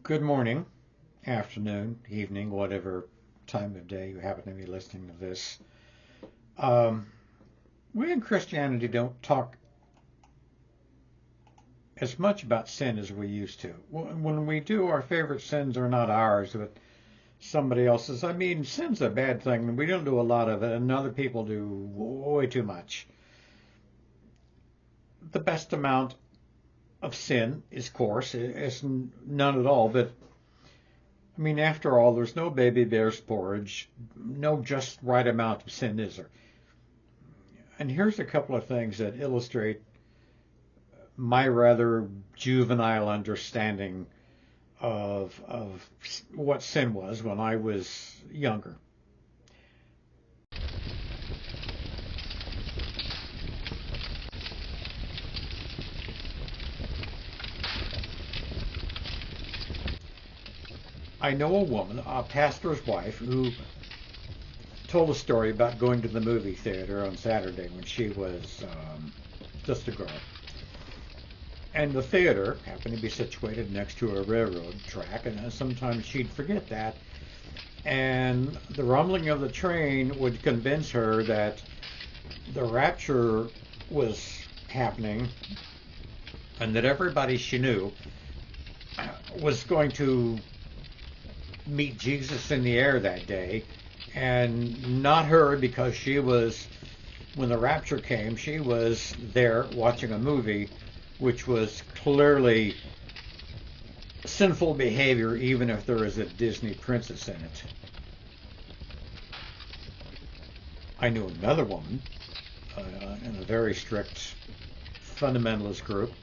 Good morning, afternoon, evening, whatever time of day you happen to be listening to this. Um, we in Christianity don't talk as much about sin as we used to. When we do, our favorite sins are not ours, but somebody else's. I mean, sin's a bad thing, and we don't do a lot of it, and other people do way too much. The best amount of sin is coarse. It's none at all, but I mean, after all, there's no baby bear's porridge, no just right amount of sin, is there? And here's a couple of things that illustrate my rather juvenile understanding of what sin was when I was younger. I know a woman, a pastor's wife, who told a story about going to the movie theater on Saturday when she was just a girl. And the theater happened to be situated next to a railroad track, and sometimes she'd forget that. And the rumbling of the train would convince her that the rapture was happening and that everybody she knew was going to meet Jesus in the air that day, and not her, because when the rapture came, she was there watching a movie which was clearly sinful behavior, even if there is a Disney princess in it. I knew another woman in a very strict fundamentalist group,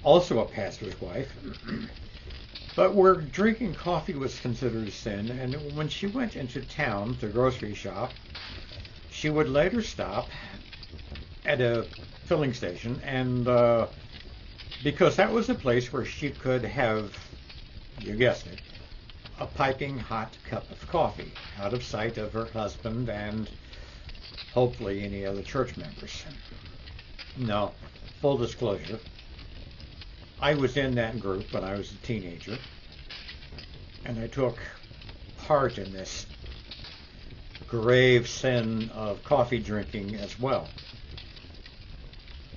also a pastor's wife, but where drinking coffee was considered a sin, and when she went into town to grocery shop, she would later stop at a filling station, and because that was a place where she could have, you guessed it, a piping hot cup of coffee out of sight of her husband and hopefully any other church members. Now, full disclosure, I was in that group when I was a teenager, and I took part in this grave sin of coffee drinking as well,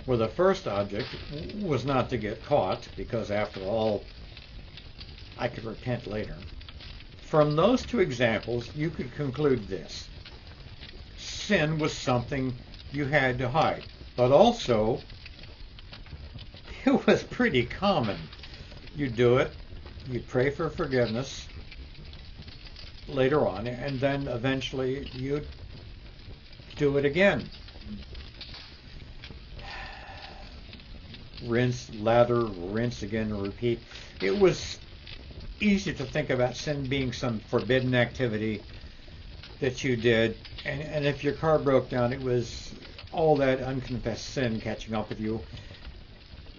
where the first object was not to get caught, because after all, I could repent later. From those two examples, you could conclude this: sin was something you had to hide, but also it was pretty common. You'd do it, you'd pray for forgiveness later on, and then eventually you'd do it again. Rinse, lather, rinse again, and repeat. It was easy to think about sin being some forbidden activity that you did, and if your car broke down, it was all that unconfessed sin catching up with you.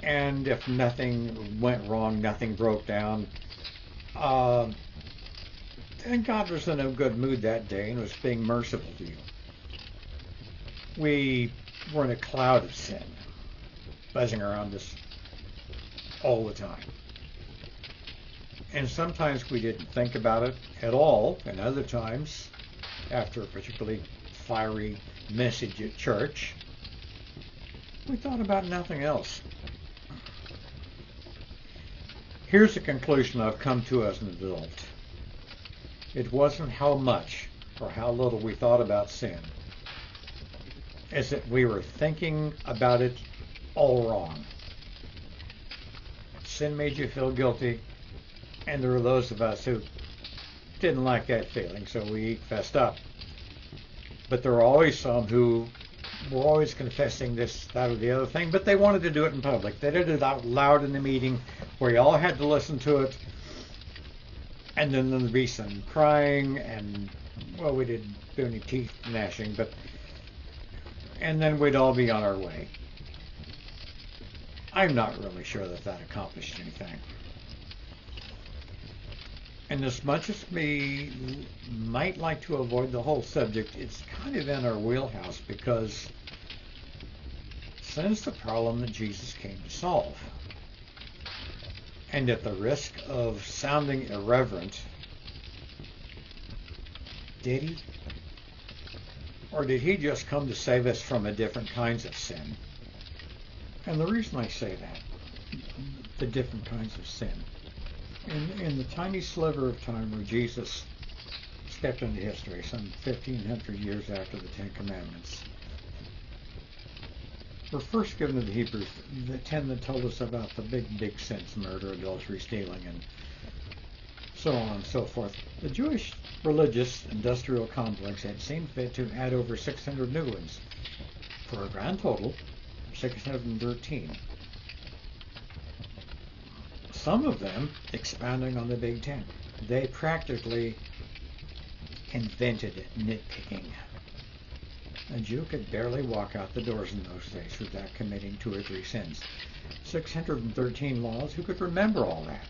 And if nothing went wrong, nothing broke down, then God was in a good mood that day and was being merciful to you. We were in a cloud of sin buzzing around us all the time. And sometimes we didn't think about it at all, and other times, after a particularly fiery message at church, we thought about nothing else. Here's a conclusion I've come to as an adult. It wasn't how much or how little we thought about sin, as that we were thinking about it all wrong. Sin made you feel guilty, and there were those of us who didn't like that feeling, so we fessed up. But there were always some who were always confessing this, that, or the other thing, but they wanted to do it in public. They did it out loud in the meeting where you all had to listen to it, and then there'd be some crying, and, well, we didn't do any teeth gnashing, and then we'd all be on our way. I'm not really sure that accomplished anything. And as much as we might like to avoid the whole subject, it's kind of in our wheelhouse, because sin is the problem that Jesus came to solve. And at the risk of sounding irreverent, did he? Or did he just come to save us from a different kinds of sin? And the reason I say that, the different kinds of sin, in the tiny sliver of time where Jesus stepped into history, some 1,500 years after the Ten Commandments, were first given to the Hebrews, the 10 that told us about the big sins: murder, adultery, stealing, and so on and so forth. The Jewish religious industrial complex had seen fit to add over 600 new ones, for a grand total of 613. Some of them expounding on the Big Ten. They practically invented nitpicking. A Jew could barely walk out the doors in those days without committing 2 or 3 sins. 613 laws. Who could remember all that?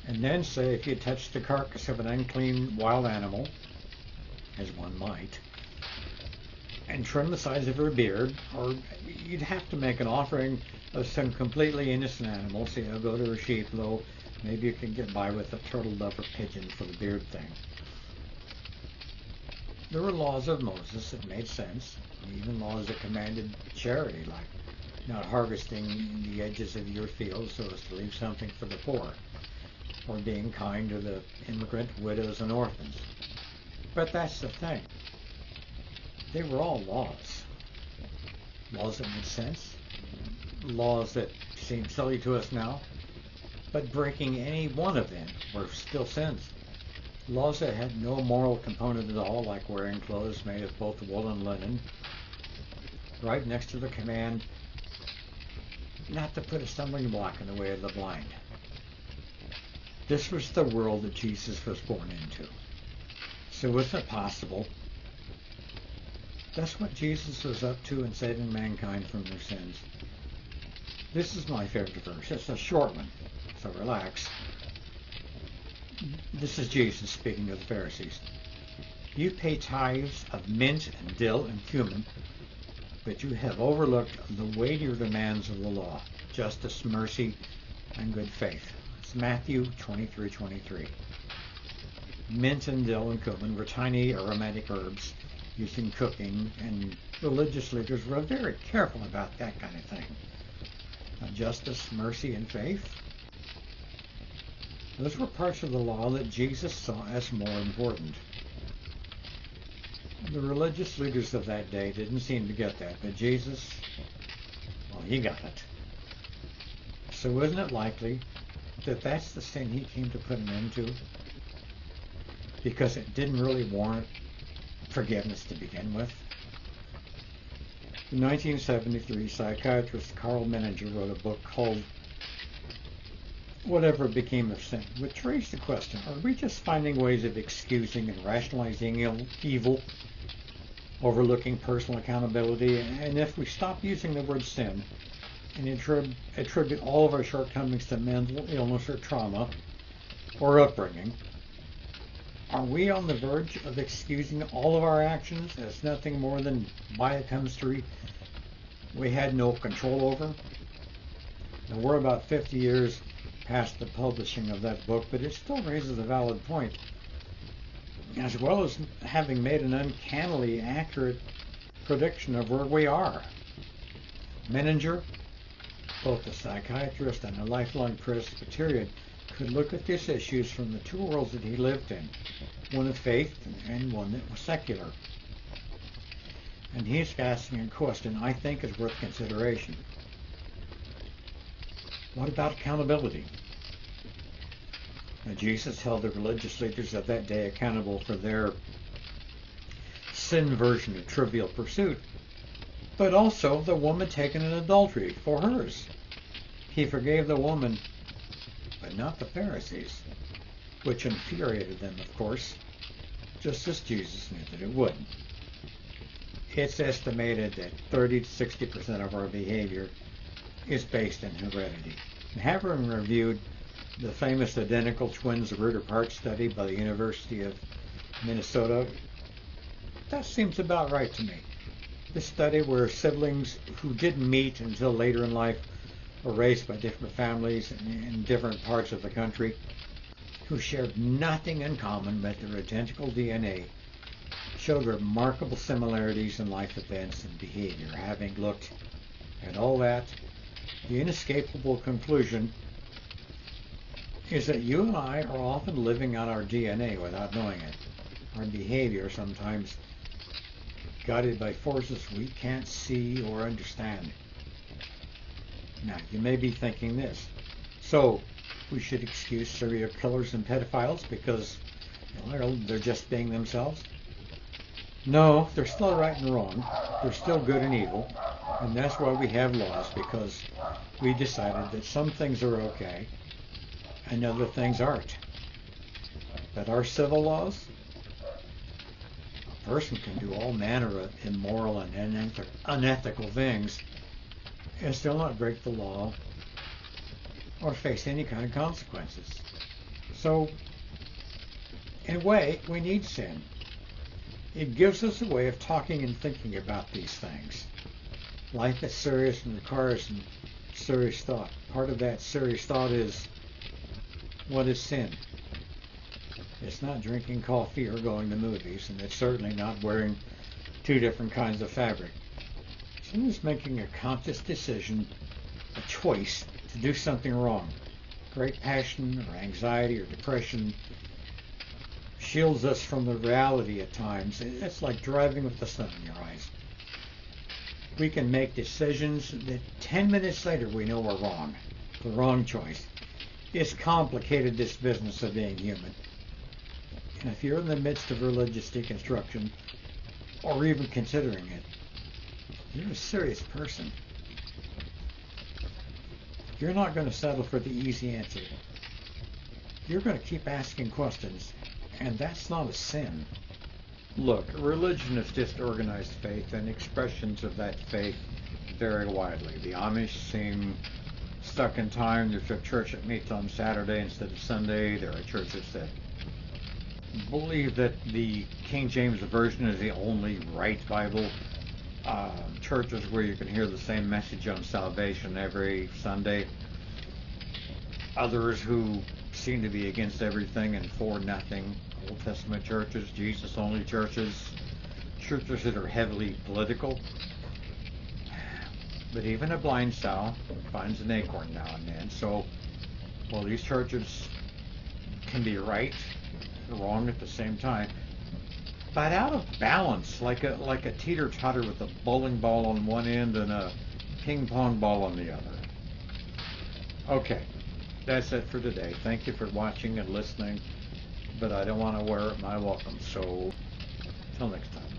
And then say if you touched the carcass of an unclean wild animal, as one might, and trim the sides of her beard, or you'd have to make an offering of some completely innocent animal, say a goat or a sheep, though maybe you can get by with a turtle dove or pigeon for the beard thing. There were laws of Moses that made sense, even laws that commanded charity, like not harvesting the edges of your fields so as to leave something for the poor, or being kind to the immigrant widows and orphans. But that's the thing. They were all laws. Laws that made sense, laws that seem silly to us now, but breaking any one of them were still sins. Laws that had no moral component at all, like wearing clothes made of both wool and linen, right next to the command not to put a stumbling block in the way of the blind. This was the world that Jesus was born into. So was it possible? That's what Jesus was up to in saving mankind from their sins. This is my favorite verse. It's a short one, so relax. This is Jesus speaking to the Pharisees. You pay tithes of mint and dill and cumin, but you have overlooked the weightier demands of the law: justice, mercy, and good faith. It's Matthew 23:23. Mint and dill and cumin were tiny aromatic herbs used in cooking, and religious leaders were very careful about that kind of thing. Justice, mercy, and faith. Those were parts of the law that Jesus saw as more important. The religious leaders of that day didn't seem to get that, but Jesus, well, he got it. So isn't it likely that that's the sin he came to put an end to? Because it didn't really warrant forgiveness to begin with. In 1973, psychiatrist Carl Menninger wrote a book called Whatever Became of Sin, which raised the question, are we just finding ways of excusing and rationalizing evil, overlooking personal accountability? And if we stop using the word sin and attribute all of our shortcomings to mental illness or trauma or upbringing, are we on the verge of excusing all of our actions as nothing more than biochemistry we had no control over? Now, we're about 50 years past the publishing of that book, but it still raises a valid point, as well as having made an uncannily accurate prediction of where we are. Menninger, both a psychiatrist and a lifelong Presbyterian, could look at these issues from the 2 worlds that he lived in, one of faith and one that was secular. And he's asking a question I think is worth consideration. What about accountability? Now, Jesus held the religious leaders of that day accountable for their sin version of Trivial Pursuit, but also the woman taken in adultery for hers. He forgave the woman, but not the Pharisees, which infuriated them, of course, just as Jesus knew that it would. It's estimated that 30 to 60% of our behavior is based in heredity. And having reviewed the famous identical twins Rooter Park study by the University of Minnesota, that seems about right to me. This study where siblings who didn't meet until later in life were raised by different families in different parts of the country who shared nothing in common, but their identical DNA showed remarkable similarities in life events and behavior. Having looked at all that, the inescapable conclusion is that you and I are often living out our DNA without knowing it. Our behavior sometimes guided by forces we can't see or understand. Now, you may be thinking this. So, we should excuse serial killers and pedophiles because they're just being themselves? No, they're still right and wrong. They're still good and evil. And that's why we have laws, because we decided that some things are okay and other things aren't. But our civil laws, a person can do all manner of immoral and unethical things and still not break the law or face any kind of consequences. So, in a way, we need sin. It gives us a way of talking and thinking about these things. Life is serious and requires some serious thought. Part of that serious thought is, what is sin? It's not drinking coffee or going to movies, and it's certainly not wearing two different kinds of fabric. Sin is making a conscious decision, a choice to do something wrong. Great passion or anxiety or depression shields us from the reality at times. It's like driving with the sun in your eyes. We can make decisions that 10 minutes later we know are wrong. The wrong choice. It's complicated, this business of being human. And if you're in the midst of religious deconstruction, or even considering it, you're a serious person. You're not going to settle for the easy answer. You're going to keep asking questions, and that's not a sin. Look, religion is just organized faith, and expressions of that faith vary widely. The Amish seem stuck in time. There's a church that meets on Saturday instead of Sunday. There are churches that believe that the King James Version is the only right Bible. Churches where you can hear the same message on salvation every Sunday. Others who seem to be against everything and for nothing. Old Testament churches, Jesus-only churches, churches that are heavily political. But even a blind sow finds an acorn now and then. So, well, these churches can be right and wrong at the same time, but out of balance, like a teeter-totter with a bowling ball on one end and a ping-pong ball on the other. Okay, that's it for today. Thank you for watching and listening, but I don't want to wear my welcome, so till next time.